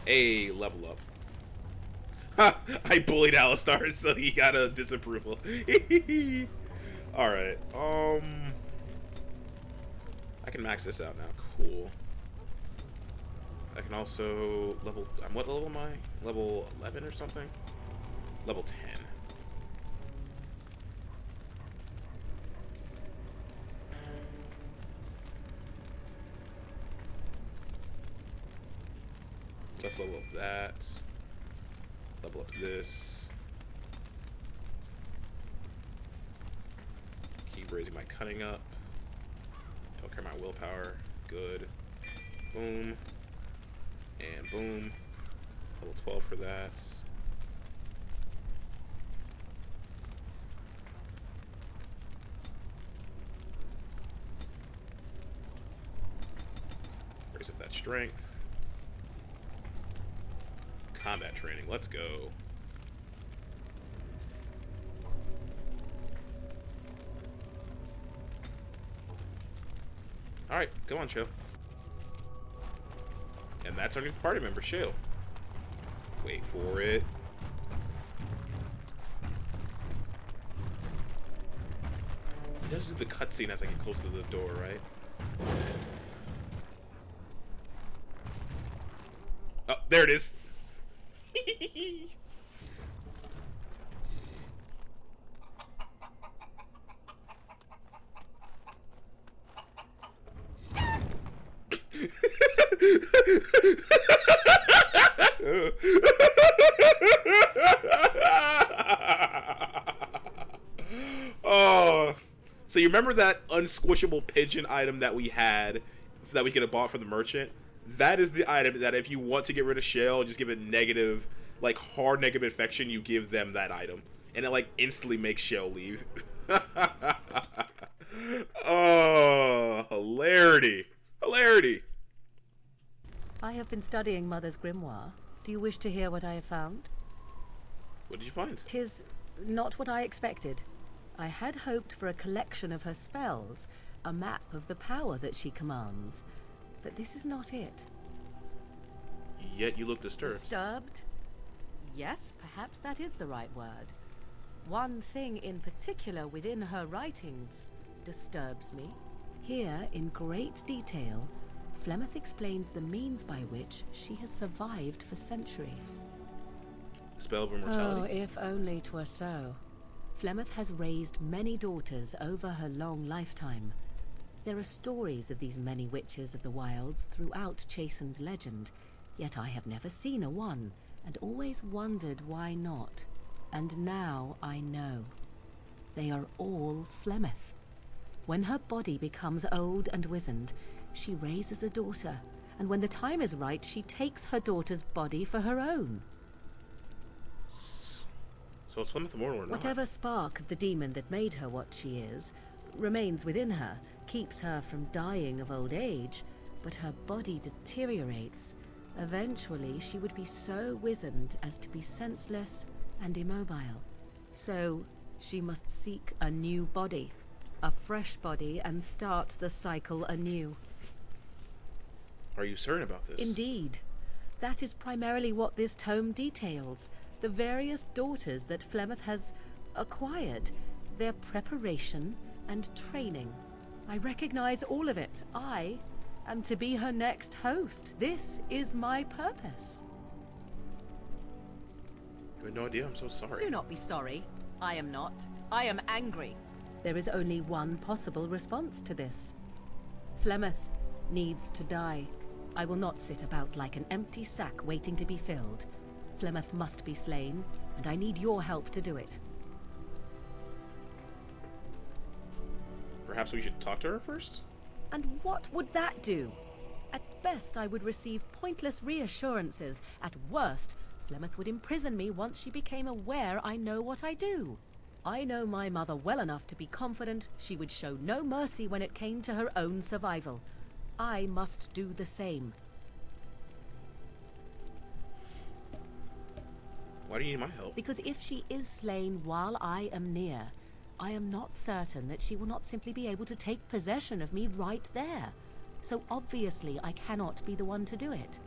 Hey, level up. Ha! I bullied Alistar, so he got a disapproval. Alright, I can max this out now. Cool. I can also level... what level am I? Level 11 or something? Level 10. Let's level up that. Level up this. Keep raising my cunning up. Don't care my willpower. Good. Boom. And boom. Level 12 for that. Raise up that strength. Combat training. Let's go. Alright, come on, Shale. And that's our new party member, Shale. Wait for it. He does do the cutscene as I get close to the door, right? Oh, there it is. Oh, so you remember that unsquishable pigeon item that we had that we could have bought from the merchant? That is the item that if you want to get rid of Shale, just give it negative, like hard negative infection, you give them that item. And it like instantly makes Shale leave. Oh, hilarity. Hilarity. I have been studying Mother's grimoire. Do you wish to hear what I have found? What did you find? 'Tis not what I expected. I had hoped for a collection of her spells, a map of the power that she commands. But this is not it. Yet you look disturbed. Disturbed? Yes, perhaps that is the right word. One thing in particular within her writings disturbs me. Here, in great detail, Flemeth explains the means by which she has survived for centuries. Spell of Oh, immortality? if only 'twere so. Flemeth has raised many daughters over her long lifetime. There are stories of these many witches of the wilds throughout chastened legend, yet I have never seen a one, and always wondered why not. And now I know. They are all Flemeth. When her body becomes old and wizened, she raises a daughter, and when the time is right, she takes her daughter's body for her own. So it's Flemeth immortal or not? Whatever spark of the demon that made her what she is remains within her, keeps her from dying of old age, but her body deteriorates. Eventually, she would be so wizened as to be senseless and immobile. So, she must seek a new body, a fresh body, and start the cycle anew. Are you certain about this? Indeed. That is primarily what this tome details. The various daughters that Flemeth has acquired, their preparation and training. I recognize all of it. I am to be her next host. This is my purpose. You had no idea? I'm so sorry. Do not be sorry. I am not. I am angry. There is only one possible response to this. Flemeth needs to die. I will not sit about like an empty sack waiting to be filled. Flemeth must be slain, and I need your help to do it. Perhaps we should talk to her first? And what would that do? At best, I would receive pointless reassurances. At worst, Flemeth would imprison me once she became aware I know what I do. I know my mother well enough to be confident she would show no mercy when it came to her own survival. I must do the same. Why do you need my help? Because if she is slain while I am near, I am not certain that she will not simply be able to take possession of me right there. So obviously I cannot be the one to do it.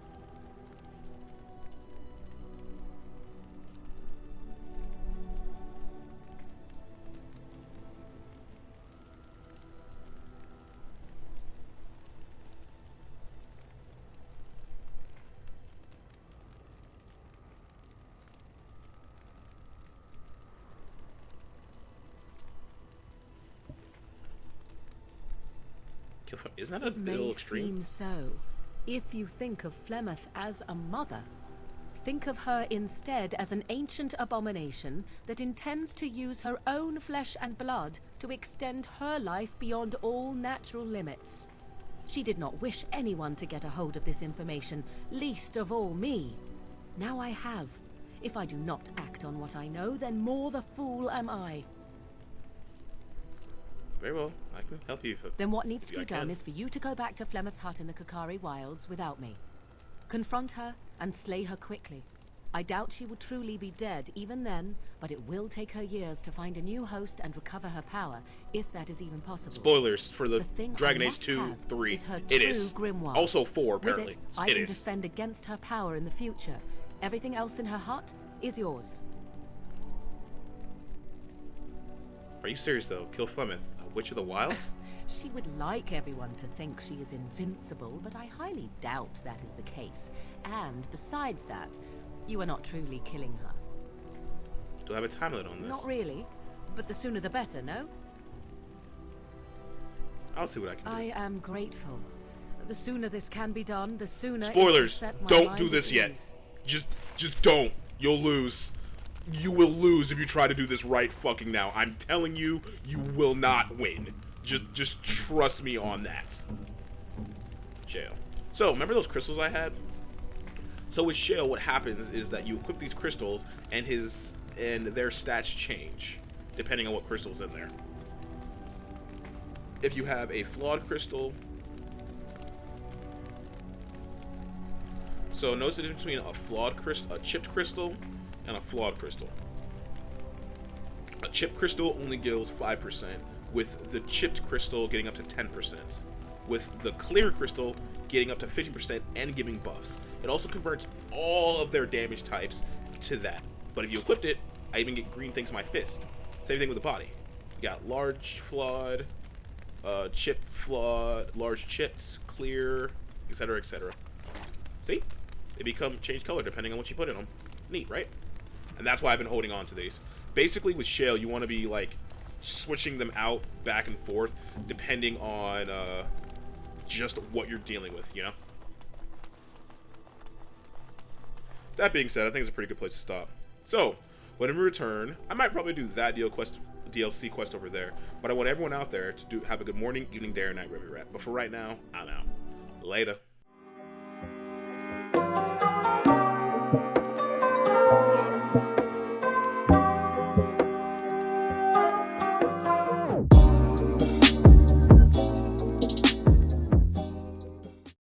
Isn't that a It little may extreme? seem so. If you think of Flemeth as a mother, think of her instead as an ancient abomination that intends to use her own flesh and blood to extend her life beyond all natural limits. She did not wish anyone to get a hold of this information, least of all me. Now I have. If I do not act on what I know, then more the fool am I. Very well, I can help you. Then what needs to I be done can. is for you to go back to Flemeth's hut in the Kakari Wilds without me. Confront her and slay her quickly. I doubt she will truly be dead even then, but it will take her years to find a new host and recover her power, if that is even possible. Spoilers for the thing Dragon I Age must 2, have 3. is her It true is. grimoire. Also 4, With apparently. it, I It can is. defend against her power in the future. Everything else in her hut is yours. Are you serious, though? Kill Flemeth, a witch of the wilds? She would like everyone to think she is invincible, but I highly doubt that is the case. And besides that, you are not truly killing her. Do I have a time limit on this? Not really, but the sooner the better, no? I'll see what I can do. I am grateful. The sooner this can be done, the sooner it Spoilers! will set my Don't mind do at this yet. ease. Just don't. You'll lose. You will lose if you try to do this right fucking now. I'm telling you, you will not win. Just trust me on that. Shale. So, remember those crystals I had? So with Shale, what happens is that you equip these crystals and their stats change depending on what crystal's in there. If you have a flawed crystal, so notice the difference between a flawed crystal, a chipped crystal, and a flawed crystal. A chipped crystal only gives 5%, with the chipped crystal getting up to 10%, with the clear crystal getting up to 15% and giving buffs. It also converts all of their damage types to that. But if you equipped it, I even get green things in my fist. Same thing with the body. You got large flawed, chipped flawed, large chipped, clear, etc., etc. See? They change color depending on what you put in them. Neat, right? And that's why I've been holding on to these. Basically with Shale, you want to be like switching them out back and forth depending on just what you're dealing with, you know? That being said, I think it's a pretty good place to stop. So, when we return, I might probably do that DLC quest over there, but I want everyone out there to have a good morning, evening, day, or night wherever you're at. But for right now, I'm out. Later.